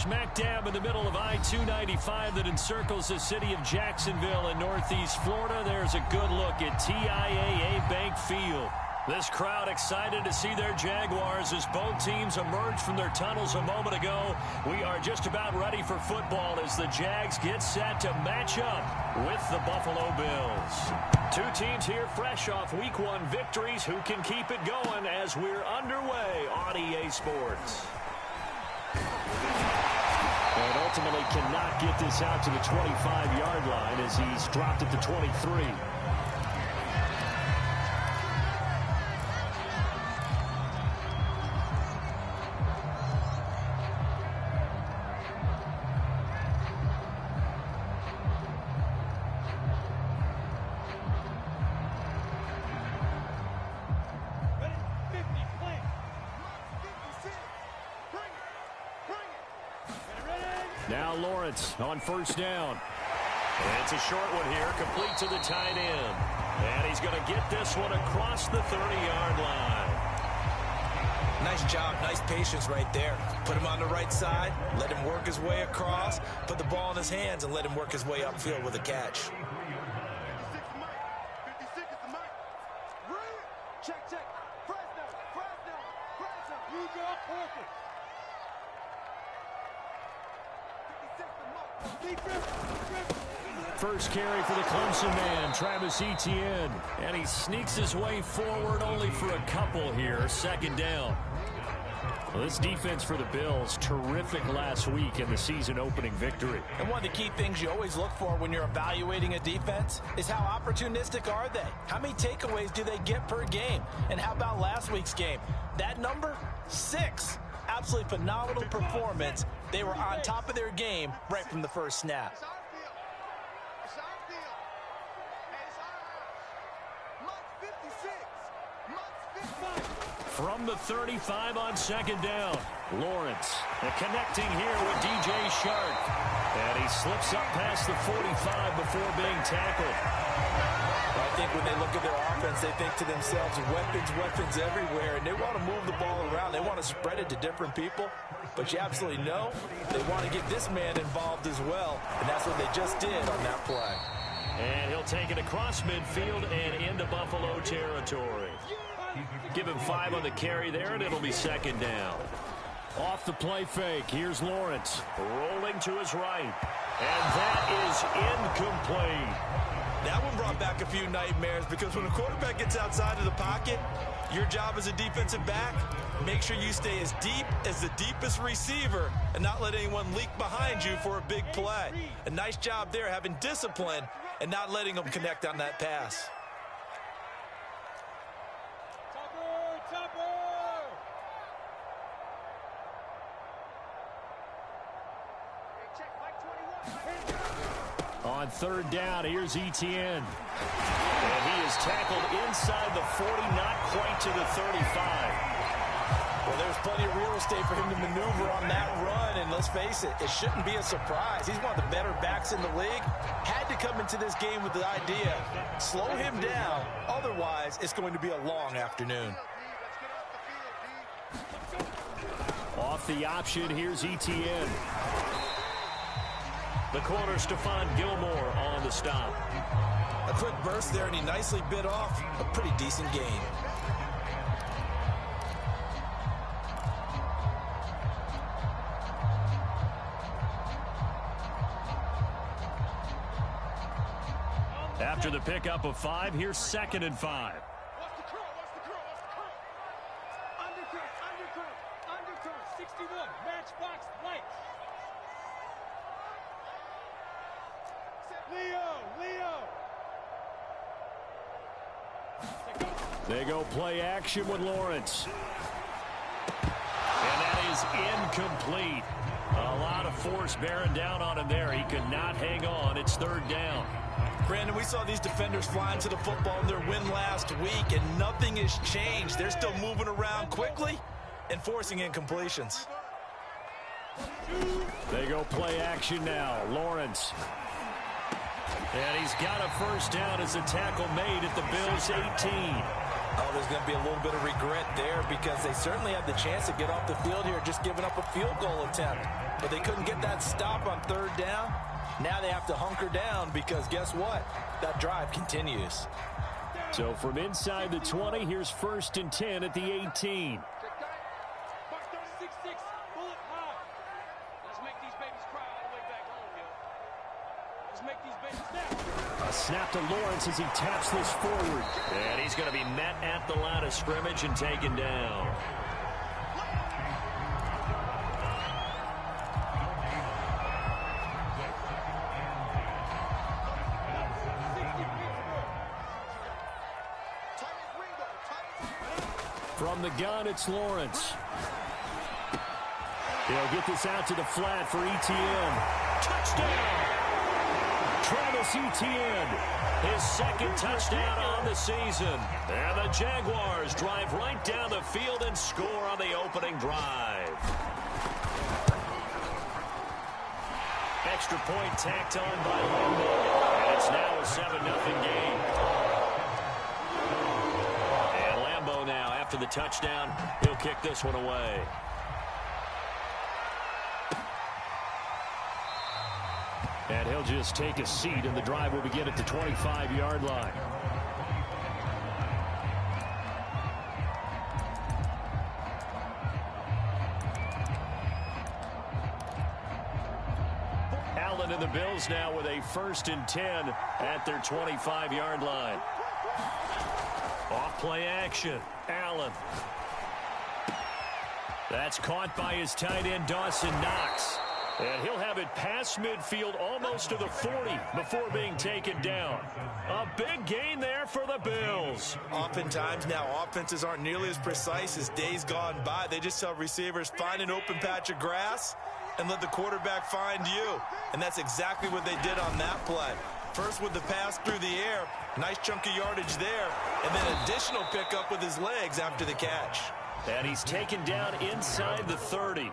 smack dab in the middle of I-295 that encircles the city of Jacksonville in northeast Florida. There's a good look at TIAA Bank Field. This crowd excited to see their Jaguars as both teams emerge from their tunnels a moment ago. We are just about ready for football as the Jags get set to match up with the Buffalo Bills. Two teams here fresh off Week 1 victories. Who can keep it going as we're underway on EA Sports? And ultimately cannot get this out to the 25-yard line as he's dropped it to 23. Now Lawrence on first down. And it's a short one here, complete to the tight end. And he's going to get this one across the 30-yard line. Nice job, nice patience right there. Put him on the right side, let him work his way across, put the ball in his hands, and let him work his way upfield with a catch. First carry for the Clemson man, Travis Etienne. And he sneaks his way forward only for a couple here. Second down. Well, this defense for the Bills, terrific last week in the season-opening victory. And one of the key things you always look for when you're evaluating a defense is how opportunistic are they? How many takeaways do they get per game? And how about last week's game? That number, 6. Absolutely phenomenal performance. They were on top of their game right from the first snap. From the 35 on second down, Lawrence connecting here with DJ Shark. And he slips up past the 45 before being tackled. I think when they look at their offense, they think to themselves, weapons everywhere, and they want to move the ball around. They want to spread it to different people. But you absolutely know they want to get this man involved as well, and that's what they just did on that play. And he'll take it across midfield and into Buffalo territory. Give him 5 on the carry there, and it'll be second down. Off the play fake, here's Lawrence. Rolling to his right. And that is incomplete. That one brought back a few nightmares because when a quarterback gets outside of the pocket, your job as a defensive back, make sure you stay as deep as the deepest receiver and not let anyone leak behind you for a big play. A nice job there having discipline and not letting them connect on that pass. On third down, here's Etienne. And he is tackled inside the 40, not quite to the 35. Well, there's plenty of real estate for him to maneuver on that run, and let's face it, it shouldn't be a surprise. He's one of the better backs in the league. Had to come into this game with the idea, slow him down, otherwise it's going to be a long afternoon. Off the option, here's Etienne. The corner, Stephon Gilmore, on the stop. A quick burst there, and he nicely bit off a pretty decent gain. After the pickup of 5, here's 2nd and 5. Undercurrent, 61, matchbox lights. Leo. They go play action with Lawrence. And that is incomplete. A lot of force bearing down on him there. He could not hang on. It's third down. Brandon, we saw these defenders flying to the football in their win last week, and nothing has changed. They're still moving around quickly and forcing incompletions. They go play action now. Lawrence. And he's got a first down as a tackle made at the Bills' 18. Oh, there's going to be a little bit of regret there because they certainly had the chance to get off the field here, just giving up a field goal attempt. But they couldn't get that stop on third down. Now they have to hunker down because guess what? That drive continues. So from inside the 20, here's 1st and 10 at the 18. Mark 6-6, bullet high. Let's make these babies cry all the way back home, yo. Let's make these babies snap. A snap to Lawrence as he taps this forward. And he's going to be met at the line of scrimmage and taken down. From the gun, it's Lawrence. He'll get this out to the flat for Etienne. Touchdown! Travis Etienne, his 2nd touchdown on the season. And the Jaguars drive right down the field and score on the opening drive. Extra point tacked on by Lambeau. And it's now a 7-0 game. Now, after the touchdown, he'll kick this one away. And he'll just take a seat, and the drive will begin at the 25-yard line. Allen and the Bills now with a 1st and 10 at their 25-yard line. Off play action. Allen. That's caught by his tight end, Dawson Knox. And he'll have it past midfield almost to the 40 before being taken down. A big gain there for the Bills. Oftentimes now, offenses aren't nearly as precise as days gone by. They just tell receivers, find an open patch of grass and let the quarterback find you. And that's exactly what they did on that play. First with the pass through the air, nice chunk of yardage there, and then additional pickup with his legs after the catch. And he's taken down inside the 30.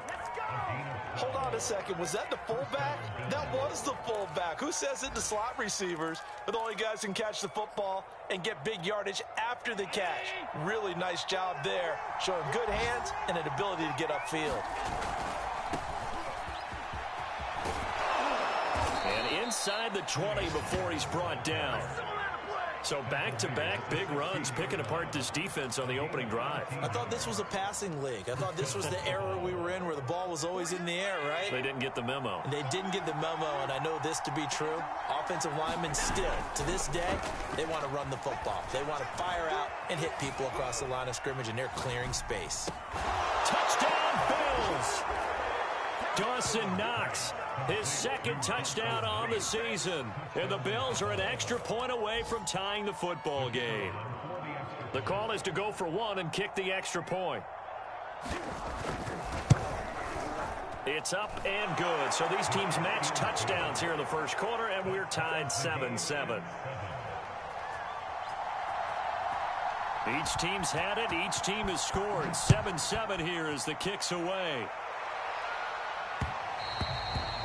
Hold on a second, was that the fullback? That was the fullback. Who says it? The slot receivers are the only guys who can catch the football and get big yardage after the catch. Really nice job there, showing good hands and an ability to get upfield. And inside the 20 before he's brought down. So back-to-back big runs, picking apart this defense on the opening drive. I thought this was a passing league. I thought this was the era we were in where the ball was always in the air, right? They didn't get the memo. They didn't get the memo, and I know this to be true. Offensive linemen still, to this day, they want to run the football. They want to fire out and hit people across the line of scrimmage, and they're clearing space. Touchdown, Bills! Dawson Knox, his 2nd touchdown on the season. And the Bills are an extra point away from tying the football game. The call is to go for 1 and kick the extra point. It's up and good. So these teams match touchdowns here in the first quarter, and we're tied 7-7. Each team's had it. Each team has scored. 7-7 here as the kick's away.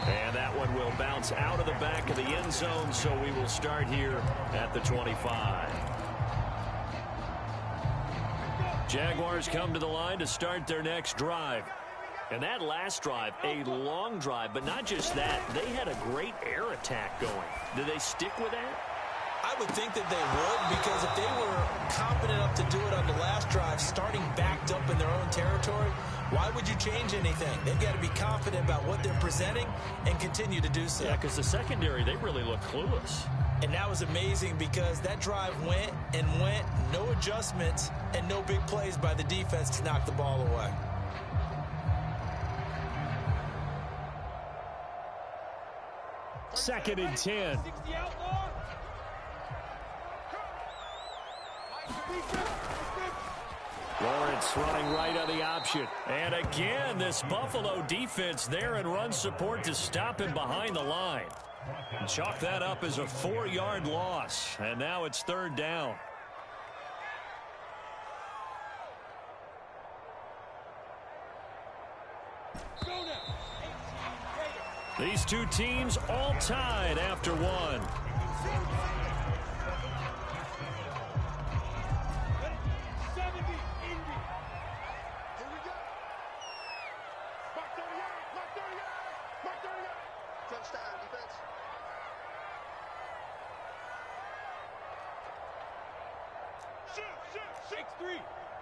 And that one will bounce out of the back of the end zone, so we will start here at the 25. Jaguars come to the line to start their next drive. And that last drive, a long drive, but not just that. They had a great air attack going. Do they stick with that? I would think that they would, because if they were confident enough to do it on the last drive, starting backed up in their own territory, why would you change anything? They've got to be confident about what they're presenting and continue to do so. Yeah, because the secondary, they really look clueless. And that was amazing because that drive went and went, no adjustments, and no big plays by the defense to knock the ball away. Second and 10. Lawrence running right on the option. And again, this Buffalo defense there in run support to stop him behind the line. And chalk that up as a 4-yard loss. And now it's 3rd down. These two teams all tied after one. X3,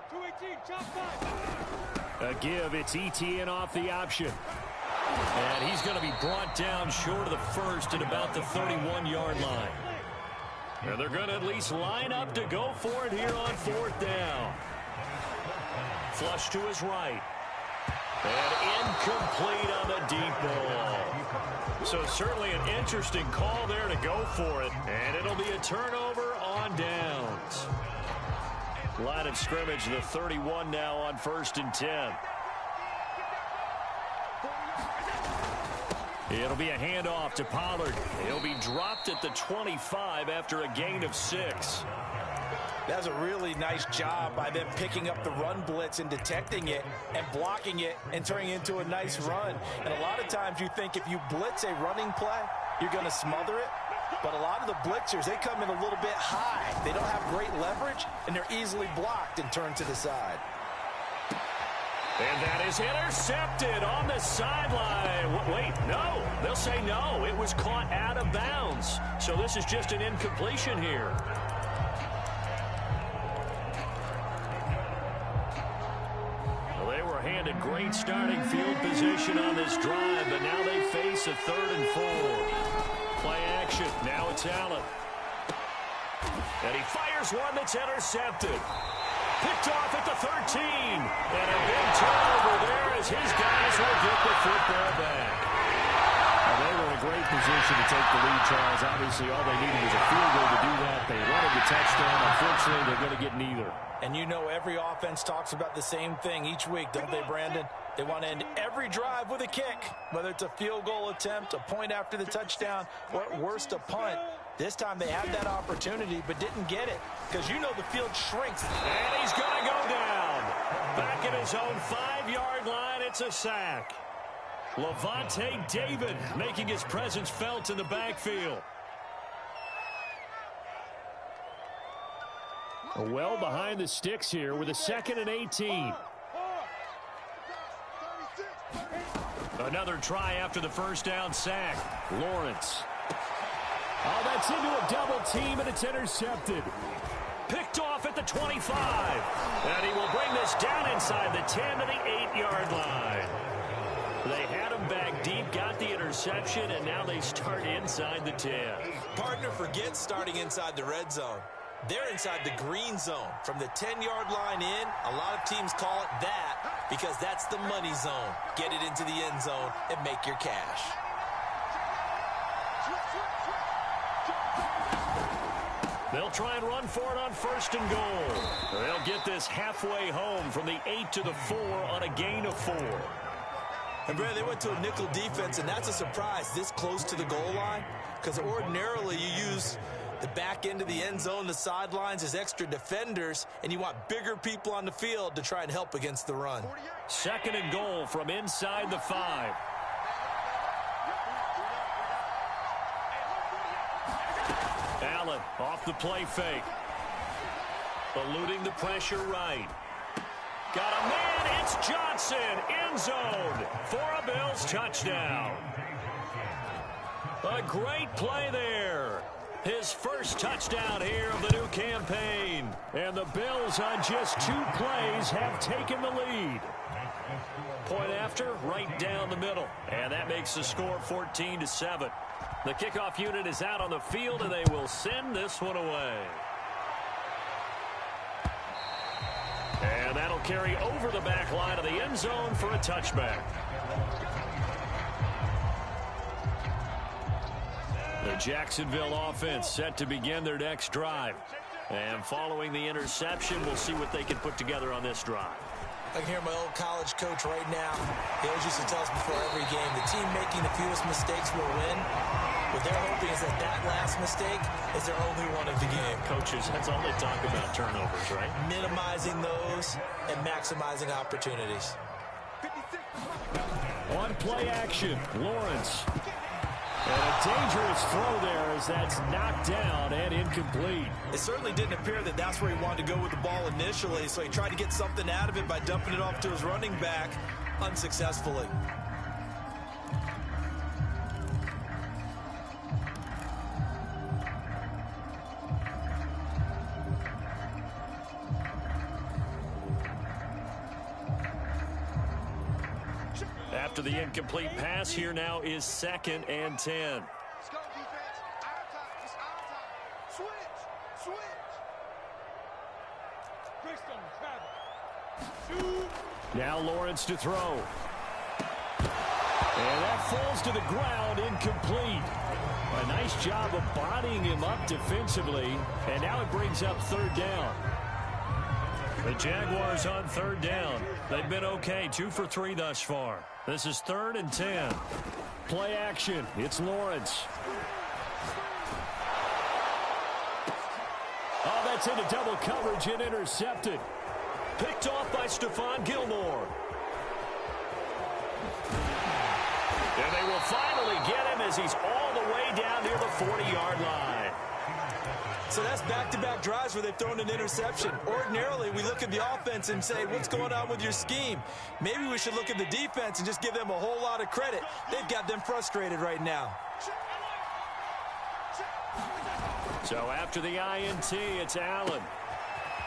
218, chop five. A give, it's Etienne off the option. And he's going to be brought down short of the first at about the 31-yard line. And they're going to at least line up to go for it here on fourth down. Flush to his right. And incomplete on the deep ball. So certainly an interesting call there to go for it. And it'll be a turnover on downs. Line of scrimmage, the 31 now on 1st and 10. It'll be a handoff to Pollard. He'll be dropped at the 25 after a gain of 6. That's a really nice job by them picking up the run blitz and detecting it and blocking it and turning it into a nice run. And a lot of times you think if you blitz a running play, you're going to smother it. But a lot of the blitzers, they come in a little bit high. They don't have great leverage, and they're easily blocked and turned to the side. And that is intercepted on the sideline. Wait, no. They'll say no. It was caught out of bounds. So this is just an incompletion here. Well, they were handed great starting field position on this drive, but now they face a 3rd and 4. Play action. Now it's Allen. And he fires one that's intercepted. Picked off at the 13. And a big turnover there as his guys will get the football back. Well, they were in a great position to take the lead, Charles. Obviously, all they needed was a field goal to do that. They wanted the touchdown. Unfortunately, they're going to get neither. And you know every offense talks about the same thing each week, don't they, Brandon? They want to end every drive with a kick, whether it's a field goal attempt, a point after the touchdown, or at worst, a punt. This time they had that opportunity but didn't get it because you know the field shrinks. And he's going to go down. Back at his own 5-yard line, it's a sack. Levante David making his presence felt in the backfield. Well behind the sticks here with a 2nd and 18. Another try after the first down sack. Lawrence. Oh, that's into a double team, and it's intercepted. Picked off at the 25. And he will bring this down inside the 10 to the 8-yard line. They had him back deep, got the interception, and now they start inside the 10. Partner forgets starting inside the red zone. They're inside the green zone. From the 10-yard line in, a lot of teams call it that because that's the money zone. Get it into the end zone and make your cash. They'll try and run for it on 1st and goal. They'll get this halfway home from the 8 to the 4 on a gain of 4. And Brad, they went to a nickel defense, and that's a surprise this close to the goal line because ordinarily you use the back end of the end zone, the sidelines as extra defenders, and you want bigger people on the field to try and help against the run. 2nd and goal from inside the 5. Allen off the play fake. Eluding the pressure right. Got a man, it's Johnson, end zone for a Bills touchdown. A great play there. His first touchdown here of the new campaign. And the Bills on just 2 plays have taken the lead. Point after, right down the middle. And that makes the score 14-7. The kickoff unit is out on the field, and they will send this one away. And that'll carry over the back line of the end zone for a touchback. The Jacksonville offense set to begin their next drive. And following the interception, we'll see what they can put together on this drive. I can hear my old college coach right now. He always used to tell us before every game, the team making the fewest mistakes will win. What they're hoping is that that last mistake is their only one of the game. Coaches, that's all they talk about, turnovers, right? Minimizing those and maximizing opportunities. On play action, Lawrence. And a dangerous throw there as that's knocked down and incomplete. It certainly didn't appear that that's where he wanted to go with the ball initially, so he tried to get something out of it by dumping it off to his running back unsuccessfully. After the incomplete pass, here now is 2nd and 10. Let's go, defense. Our time. It's our time. Switch. Switch. Brixton, travel. Shoot. Now Lawrence to throw. And that falls to the ground, incomplete. A nice job of bodying him up defensively. And now it brings up 3rd down. The Jaguars on 3rd down. They've been okay, 2 for 3 thus far. This is 3rd and 10. Play action. It's Lawrence. Oh, that's into double coverage and intercepted. Picked off by Stephon Gilmore. And they will finally get him as he's all the way down near the 40-yard line. So that's back-to-back drives where they've thrown an interception. Ordinarily, we look at the offense and say, what's going on with your scheme? Maybe we should look at the defense and just give them a whole lot of credit. They've got them frustrated right now. So after the INT, it's Allen.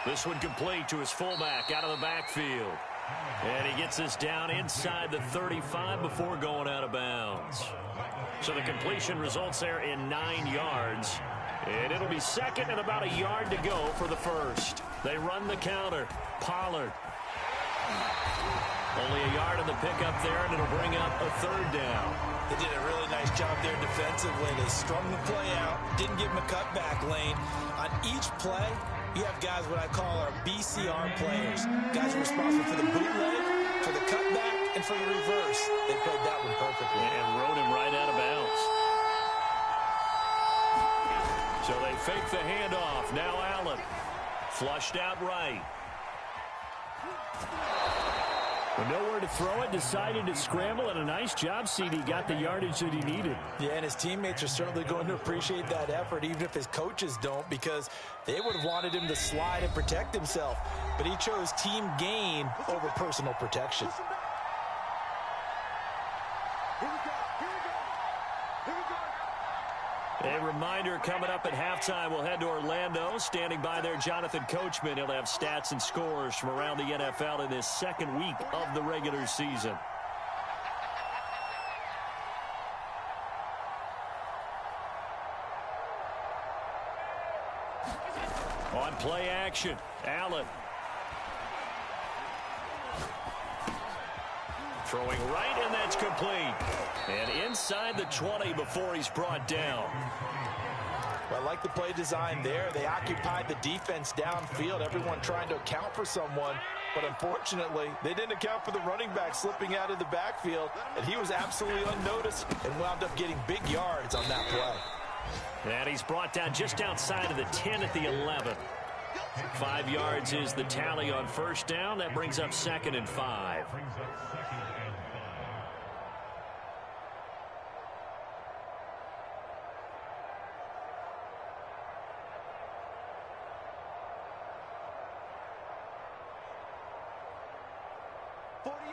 This one complete to his fullback out of the backfield. And he gets this down inside the 35 before going out of bounds. So the completion results there in 9 yards. And it'll be 2nd and about a yard to go for the first. They run the counter. Pollard. Only a yard in the pickup there, and it'll bring up a 3rd down. They did a really nice job there defensively. They strung the play out, didn't give him a cutback lane. On each play, you have guys what I call our BCR players. Guys are responsible for the bootleg, for the cutback, and for the reverse. They played that one perfectly. And rode him right out of bounds. So they fake the handoff. Now Allen. Flushed out right. But nowhere to throw it. Decided to scramble, and a nice job, CD. Got the yardage that he needed. Yeah, and his teammates are certainly going to appreciate that effort, even if his coaches don't, because they would have wanted him to slide and protect himself. But he chose team gain over personal protection. A reminder, coming up at halftime, we'll head to Orlando. Standing by there, Jonathan Coachman. He'll have stats and scores from around the NFL in this 2nd week of the regular season. On play action, Allen. Throwing right, and that's complete. And inside the 20 before he's brought down. Well, I like the play design there. They occupied the defense downfield, everyone trying to account for someone. But unfortunately, they didn't account for the running back slipping out of the backfield, and he was absolutely unnoticed and wound up getting big yards on that play. And he's brought down just outside of the 10 at the 11. 5 yards is the tally on 1st down. That brings up 2nd and 5.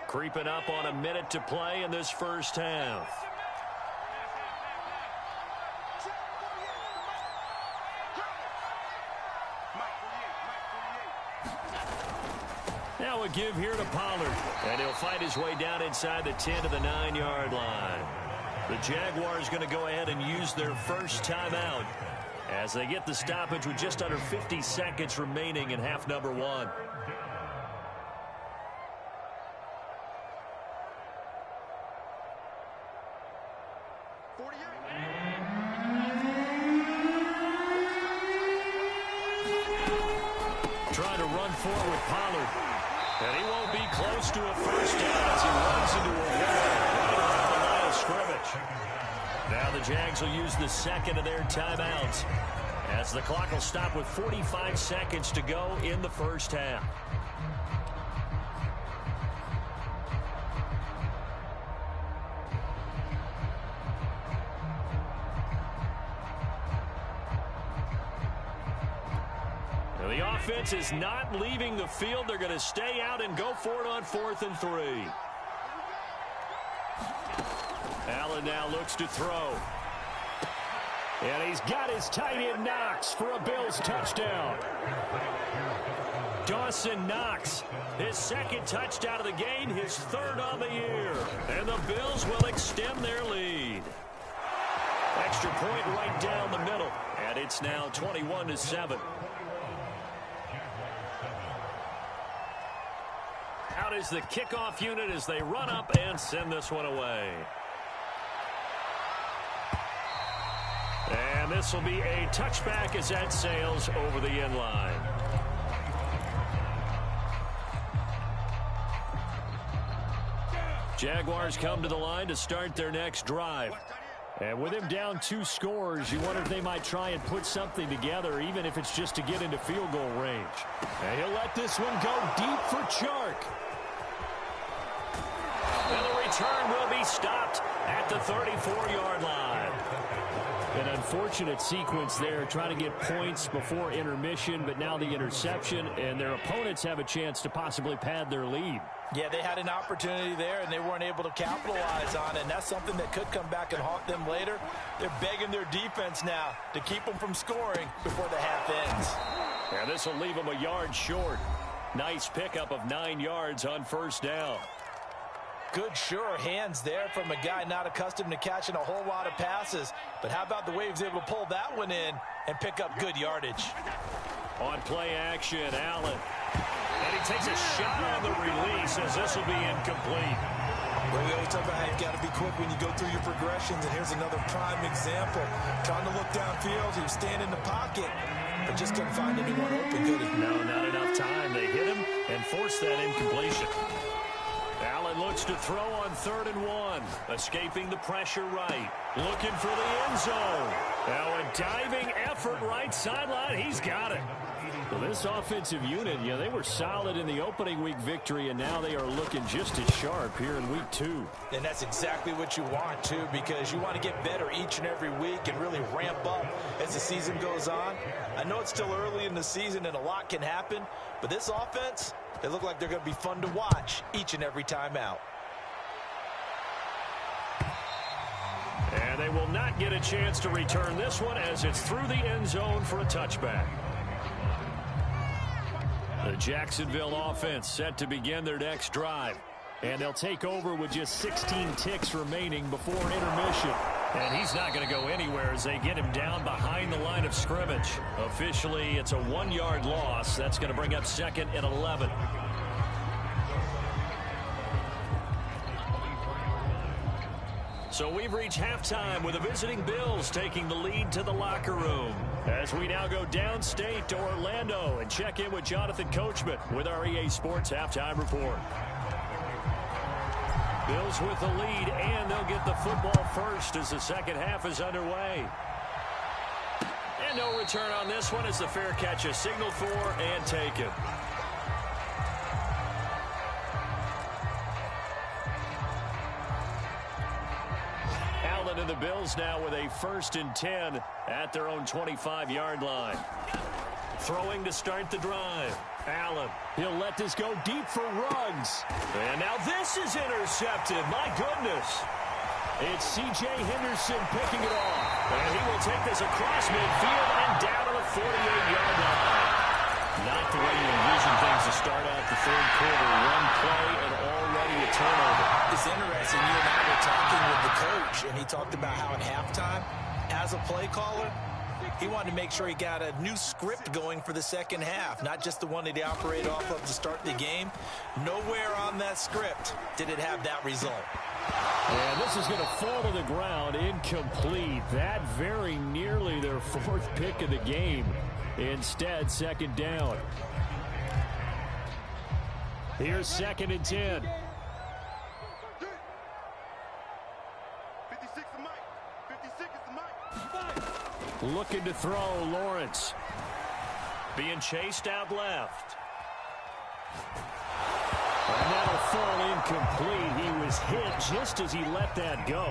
Creeping up on a minute to play in this 1st half. Now a give here to Pollard. And he'll fight his way down inside the 10 to the 9-yard line. The Jaguars going to go ahead and use their first timeout as they get the stoppage with just under 50 seconds remaining in half number 1. Trying to run forward with Pollard. And he won't be close to a first down as he runs into a wall right off the line of scrimmage. Now the Jags will use the 2nd of their timeouts as the clock will stop with 45 seconds to go in the 1st half. The offense is not leaving the field. They're going to stay out and go for it on 4th and 3. Allen now looks to throw. And he's got his tight end Knox for a Bills touchdown. Dawson Knox, his second touchdown of the game, his third on the year. And the Bills will extend their lead. Extra point right down the middle. And it's now 21-7. Out is the kickoff unit as they run up and send this one away. And this will be a touchback as that sails over the end line. Jaguars come to the line to start their next drive. And with him down 2 scores, you wonder if they might try and put something together, even if it's just to get into field goal range. And he'll let this one go deep for Chark. And the return will be stopped at the 34-yard line. An unfortunate sequence there, trying to get points before intermission, but now the interception, and their opponents have a chance to possibly pad their lead. Yeah, they had an opportunity there, and they weren't able to capitalize on it, and that's something that could come back and haunt them later. They're begging their defense now to keep them from scoring before the half ends. And this will leave them a yard short. Nice pickup of 9 yards on first down. Good, sure hands there from a guy not accustomed to catching a whole lot of passes. But how about the way he was able to pull that one in and pick up good yardage? On play action, Allen. And he takes a shot on the release as this will be incomplete. Well, we always talk about how you've got to be quick when you go through your progressions, and here's another prime example. Trying to look downfield, he was standing in the pocket, but just couldn't find anyone open, could he? No, not enough time. They hit him and forced that incompletion. Allen looks to throw on 3rd and 1. Escaping the pressure right. Looking for the end zone. Now a diving effort right sideline. He's got it. Well, this offensive unit, they were solid in the opening week victory, and now they are looking just as sharp here in week 2. And that's exactly what you want, too, because you want to get better each and every week and really ramp up as the season goes on. I know it's still early in the season and a lot can happen, but this offense, they look like they're going to be fun to watch each and every time out. And they will not get a chance to return this one as it's through the end zone for a touchback. The Jacksonville offense set to begin their next drive. And they'll take over with just 16 ticks remaining before intermission. And he's not going to go anywhere as they get him down behind the line of scrimmage. Officially, it's a 1-yard loss. That's going to bring up 2nd and 11. So we've reached halftime with the visiting Bills taking the lead to the locker room. As we now go downstate to Orlando and check in with Jonathan Coachman with our EA Sports Halftime Report. Bills with the lead, and they'll get the football first as the second half is underway. And no return on this one as the fair catch is signaled for and taken. Allen and the Bills now with a 1st and 10 at their own 25-yard line. Throwing to start the drive. Allen, he'll let this go deep for Ruggs. And now this is intercepted. My goodness. It's C.J. Henderson picking it off. And he will take this across midfield and down to the 48-yard line. Not the way you envision things to start out the 3rd quarter. One play and already a turnover. It's interesting. You and I were talking with the coach, and he talked about how at halftime, as a play caller, he wanted to make sure he got a new script going for the second half, not just the one that he operated off of to start the game. Nowhere on that script did it have that result. And this is going to fall to the ground, incomplete. That very nearly their 4th pick of the game. Instead, 2nd down. Here's 2nd and 10. 56 is Mike. 56 is Mike. Looking to throw, Lawrence. Being chased out left. And that'll fall incomplete. He was hit just as he let that go.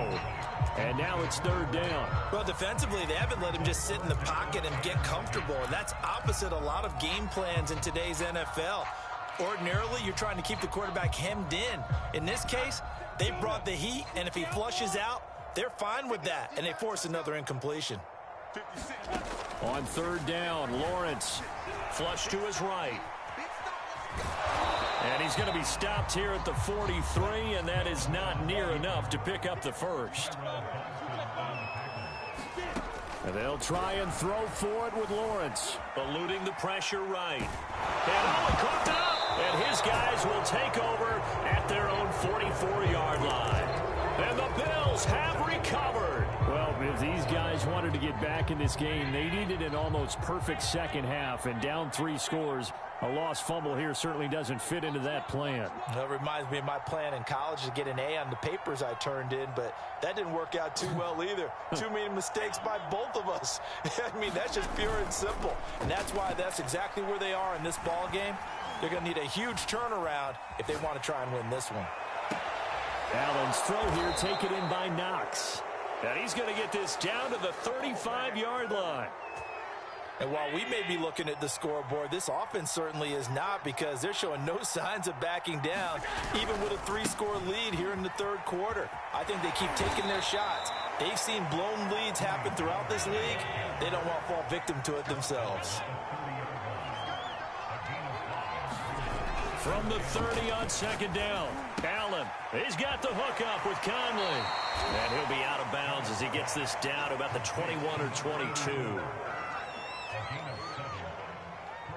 And now it's 3rd down. Well, defensively, they haven't let him just sit in the pocket and get comfortable. And that's opposite a lot of game plans in today's NFL. Ordinarily, you're trying to keep the quarterback hemmed in. In this case, they brought the heat, and if he flushes out, they're fine with that, and they force another incompletion. 56. On 3rd down, Lawrence flush to his right. And he's going to be stopped here at the 43, and that is not near enough to pick up the first. And they'll try and throw for it with Lawrence. Eluding the pressure right. And he cooked it up. And his guys will take over at their own 44-yard line. And the Bills have recovered. Well, if these guys wanted to get back in this game, they needed an almost perfect second half. And down 3 scores, a lost fumble here certainly doesn't fit into that plan. That reminds me of my plan in college to get an A on the papers I turned in, but that didn't work out too well either. Too many mistakes by both of us. I mean, that's just pure and simple. And that's why that's exactly where they are in this ball game. They're going to need a huge turnaround if they want to try and win this one. Allen's throw here taken in by Knox. And he's going to get this down to the 35-yard line. And while we may be looking at the scoreboard, this offense certainly is not, because they're showing no signs of backing down, even with a 3-score lead here in the third quarter. I think they keep taking their shots. They've seen blown leads happen throughout this league. They don't want to fall victim to it themselves. From the 30 on second down, Allen, he's got the hook up with Conley. And he'll be out of bounds as he gets this down to about the 21 or 22.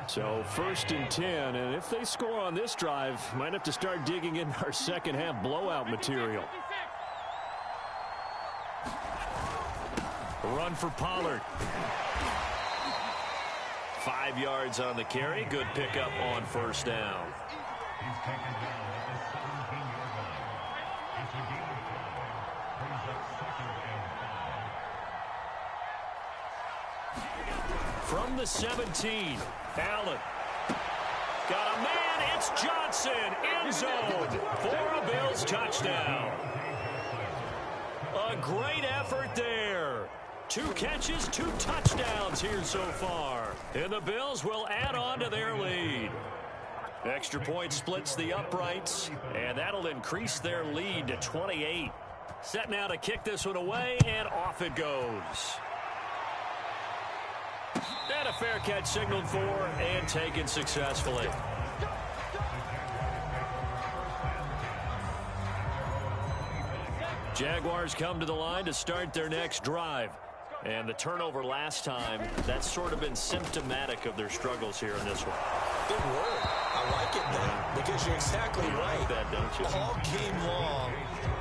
So 1st and 10, and if they score on this drive, might have to start digging in our second half blowout material. Run for Pollard. 5 yards on the carry. Good pickup on first down. From the 17, Allen. Got a man, it's Johnson, end zone for a Bills touchdown. A great effort there. 2 catches, 2 touchdowns here so far. And the Bills will add on to their lead. Extra point splits the uprights, and that'll increase their lead to 28. Set now to kick this one away, and off it goes. And a fair catch signaled for and taken successfully. Jaguars come to the line to start their next drive. And the turnover last time, that's sort of been symptomatic of their struggles here in this one. Good word. I like it, man, because you're exactly right. Like that, don't you? All game long,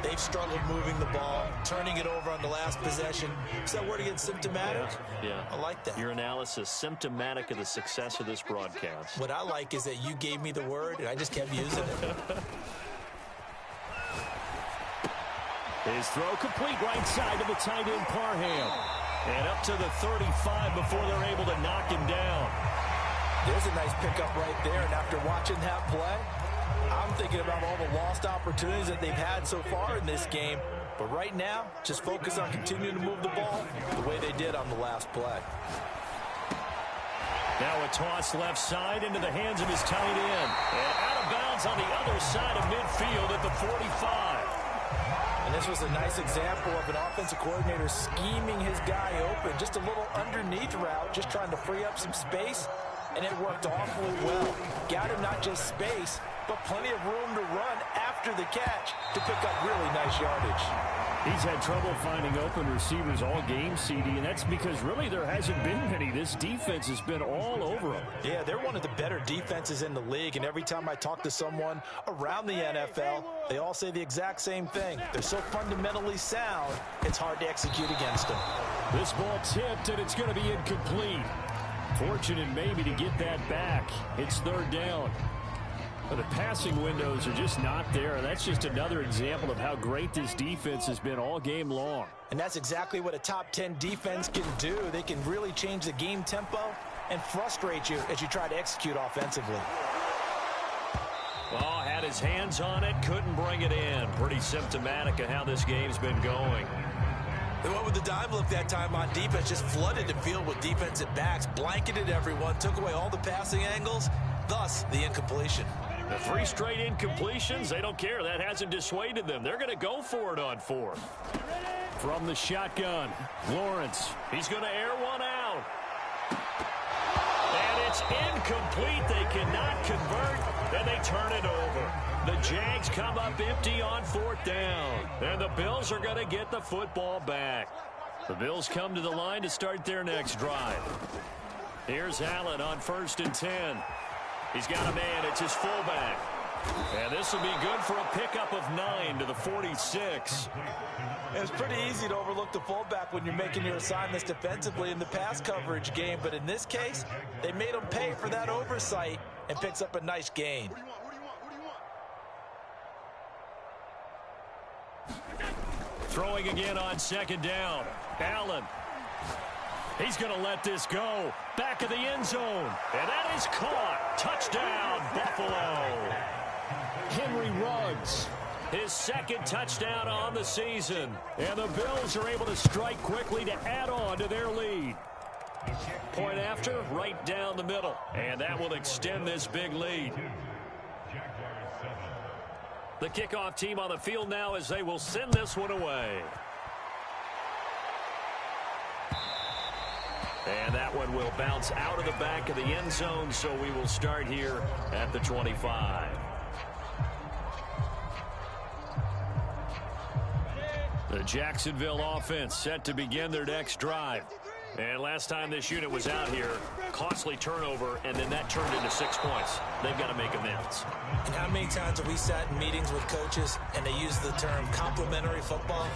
they've struggled moving the ball, turning it over on the last possession. Is that word again, symptomatic? Yeah. I like that. Your analysis, symptomatic of the success of this broadcast. What I like is that you gave me the word, and I just kept using it. His throw complete right side to the tight end, Parham. And up to the 35 before they're able to knock him down. There's a nice pickup right there, and after watching that play, I'm thinking about all the lost opportunities that they've had so far in this game. But right now, just focus on continuing to move the ball the way they did on the last play. Now a toss left side into the hands of his tight end. And out of bounds on the other side of midfield at the 45. And this was a nice example of an offensive coordinator scheming his guy open. Just a little underneath route, just trying to free up some space. And it worked awfully well. Got him not just space, but plenty of room to run after the catch to pick up really nice yardage. He's had trouble finding open receivers all game, CD, and that's because really there hasn't been many. This defense has been all over them. Yeah, they're one of the better defenses in the league, and every time I talk to someone around the NFL, they all say the exact same thing. They're so fundamentally sound, it's hard to execute against them. This ball tipped, and it's going to be incomplete. Fortunate maybe to get that back. It's third down. But the passing windows are just not there. That's just another example of how great this defense has been all game long. And that's exactly what a top 10 defense can do. They can really change the game tempo and frustrate you as you try to execute offensively. Oh, had his hands on it, couldn't bring it in. Pretty symptomatic of how this game's been going. They went with the dime look that time on defense, just flooded the field with defensive backs, blanketed everyone, took away all the passing angles, thus the incompletion. The 3 straight incompletions, they don't care. That hasn't dissuaded them. They're going to go for it on 4th. From the shotgun, Lawrence. He's going to air one out. And It's incomplete. They cannot convert, and they turn it over. The Jags come up empty on 4th down, and the Bills are going to get the football back. The Bills come to the line to start their next drive. Here's Allen on 1st and 10. He's got a man. It's his fullback. And this will be good for a pickup of 9 to the 46. It's pretty easy to overlook the fullback when you're making your assignments defensively in the pass coverage game. But in this case, they made him pay for that oversight and picks up a nice gain. Throwing again on 2nd down. Allen. He's going to let this go. Back of the end zone. And that is caught. Touchdown, Buffalo. Henry Ruggs. His 2nd touchdown on the season. And the Bills are able to strike quickly to add on to their lead. Point after, right down the middle. And that will extend this big lead. The kickoff team on the field now as they will send this one away. And that one will bounce out of the back of the end zone, so we will start here at the 25. The Jacksonville offense set to begin their next drive. And last time this unit was out here, costly turnover, and then that turned into 6 points. They've got to make amends. And how many times have we sat in meetings with coaches and they use the term complementary football?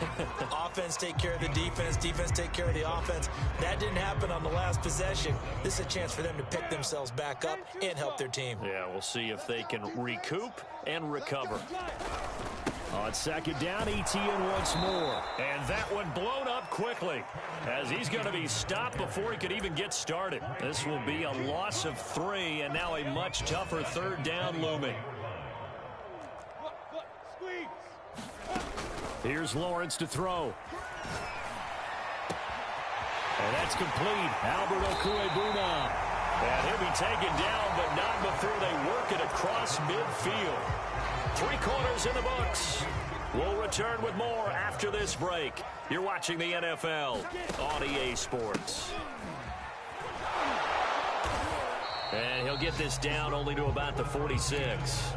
Offense take care of the defense, defense take care of the offense. That didn't happen on the last possession. This is a chance for them to pick themselves back up and help their team. Yeah, we'll see if they can recoup and recover. On 2nd down, Etienne once more. And that one blown up quickly as he's going to be stopped before he could even get started. This will be a loss of 3 and now a much tougher 3rd down looming. Here's Lawrence to throw. And that's complete. Albert Okwuegbunam. And he'll be taken down, but not before they work it across midfield. 3 quarters in the books. We'll return with more after this break. You're watching the NFL on EA Sports. And he'll get this down only to about the 46.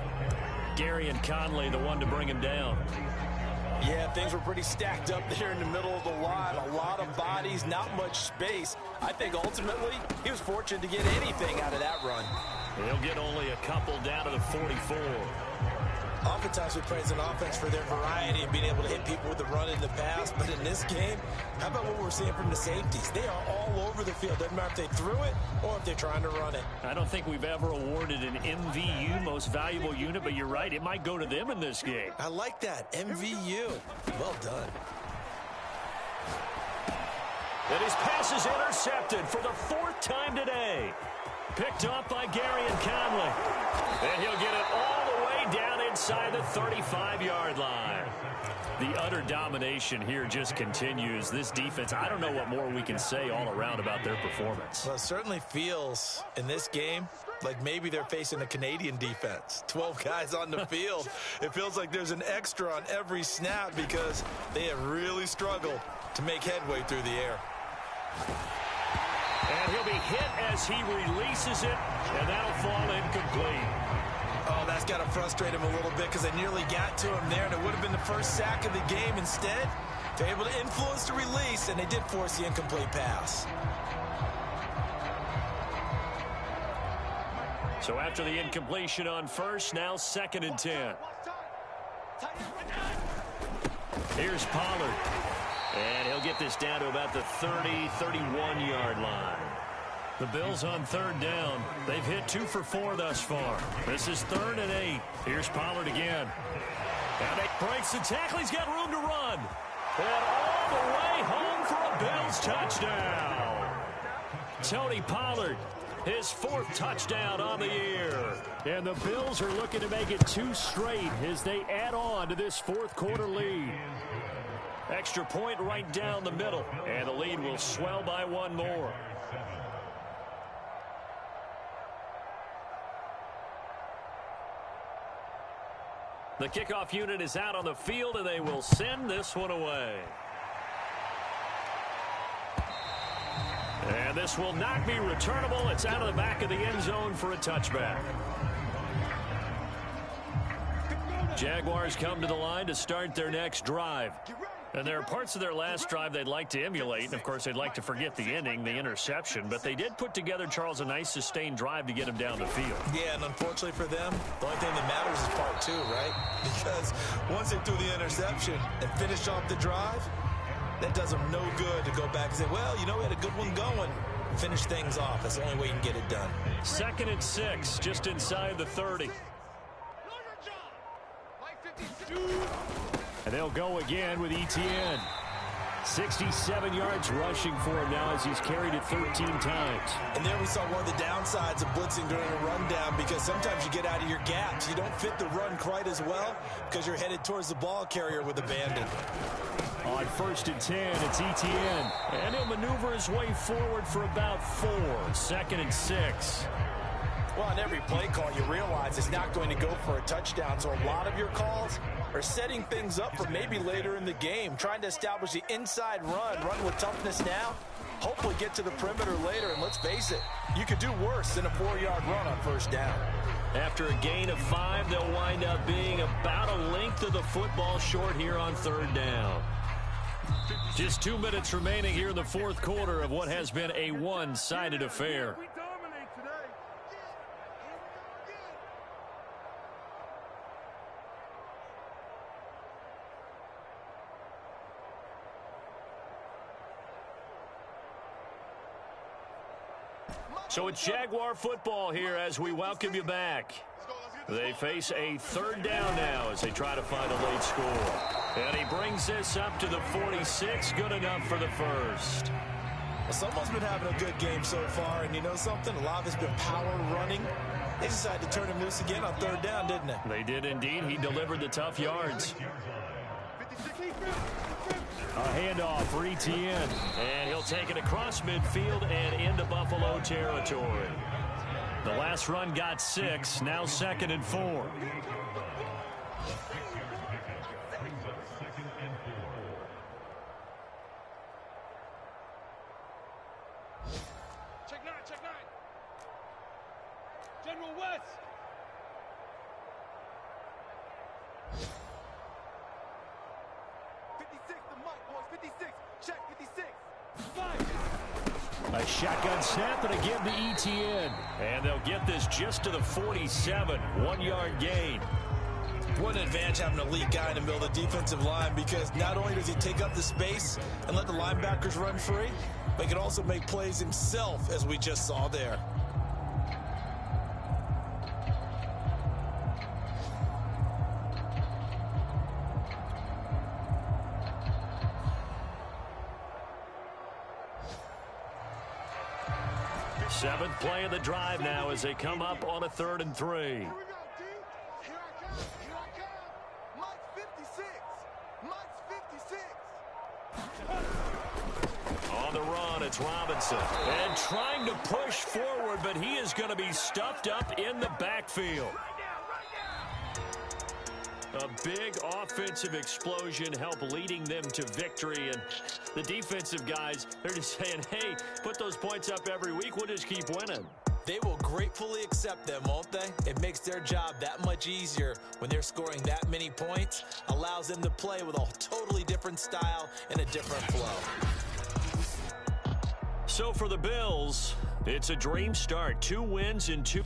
Gary and Conley, the one to bring him down. Yeah, things were pretty stacked up there in the middle of the line. A lot of bodies, not much space. I think ultimately he was fortunate to get anything out of that run. He'll get only a couple down to the 44. Oftentimes we praise an offense for their variety and being able to hit people with the run and the pass. But in this game, how about what we're seeing from the safeties? They are all over the field. Doesn't matter if they threw it or if they're trying to run it. I don't think we've ever awarded an MVU, most valuable unit, but you're right. It might go to them in this game. I like that. MVU. Well done. And his pass is intercepted for the 4th time today. Picked up by Gary and Conley. And he'll get it all the way down inside the 35-yard line. The utter domination here just continues. This defense, I don't know what more we can say all around about their performance. Well, it certainly feels in this game like maybe they're facing a Canadian defense. 12 guys on the field. It feels like there's an extra on every snap because they have really struggled to make headway through the air. And he'll be hit as he releases it, and that'll fall incomplete. Oh, that's got to frustrate him a little bit because they nearly got to him there, and it would have been the first sack of the game. Instead, they're able to influence the release, and they did force the incomplete pass. So after the incompletion on 1st, now 2nd and 10. Here's Pollard. And he'll get this down to about the 30-31-yard line. The Bills on 3rd down. They've hit 2 for 4 thus far. This is 3rd and 8. Here's Pollard again. And he breaks the tackle. He's got room to run. And all the way home for a Bills touchdown. Tony Pollard, his 4th touchdown on the year. And the Bills are looking to make it 2 straight as they add on to this 4th quarter lead. Extra point right down the middle, and the lead will swell by 1 more. The kickoff unit is out on the field, and they will send this one away. And And this will not be returnable. It's out of the back of the end zone for a touchback. Jaguars come to the line to start their next drive. And there are parts of their last drive they'd like to emulate. And, of course, they'd like to forget the ending, the interception. But they did put together, Charles, a nice sustained drive to get them down the field. Yeah, and unfortunately for them, the only thing that matters is part two, right? Because once they threw the interception and finished off the drive, that does them no good to go back and say, well, you know, we had a good one going. Finish things off. That's the only way you can get it done. 2nd and 6, just inside the 30. And they'll go again with Etienne. 67 yards rushing for him now as he's carried it 13 times. And there we saw one of the downsides of blitzing during a rundown, because sometimes you get out of your gaps. You don't fit the run quite as well because you're headed towards the ball carrier with abandon. On 1st and 10, it's Etienne. And he'll maneuver his way forward for about 4. 2nd and 6. Well, on every play call, you realize it's not going to go for a touchdown. So a lot of your calls are setting things up for maybe later in the game, trying to establish the inside run with toughness now, hopefully get to the perimeter later. And let's face it, you could do worse than a 4-yard run on 1st down. After a gain of 5, they'll wind up being about a length of the football short here on 3rd down. Just 2 minutes remaining here in the 4th quarter of what has been a one-sided affair. So it's Jaguar football here as we welcome you back. They face a 3rd down now as they try to find a late score. And he brings this up to the 46, good enough for the first. Well, someone's been having a good game so far, and you know something? A lot of it's been power running. They decided to turn him loose again on 3rd down, didn't they? They did indeed. He delivered the tough yards. A handoff for Etienne. And he'll take it across midfield and into Buffalo territory. The last run got 6, now 2nd and 4. Check 9, check 9. General West. A shotgun snap and again to Etienne. And they'll get this just to the 47. 1-yard gain. What an advantage having an elite guy in the middle of the defensive line, because not only does he take up the space and let the linebackers run free, but he can also make plays himself, as we just saw there. Seventh play of the drive now as they come up on a 3rd and 3. Here we go, D. Here I come. Here I come. Mike's 56. Mike's 56. On the run, it's Robinson. And trying to push forward, but he is going to be stuffed up in the backfield. A big offensive explosion helped leading them to victory. And the defensive guys, they're just saying, hey, put those points up every week. We'll just keep winning. They will gratefully accept them, won't they? It makes their job that much easier when they're scoring that many points. Allows them to play with a totally different style and a different flow. So for the Bills, it's a dream start. 2 wins in 2.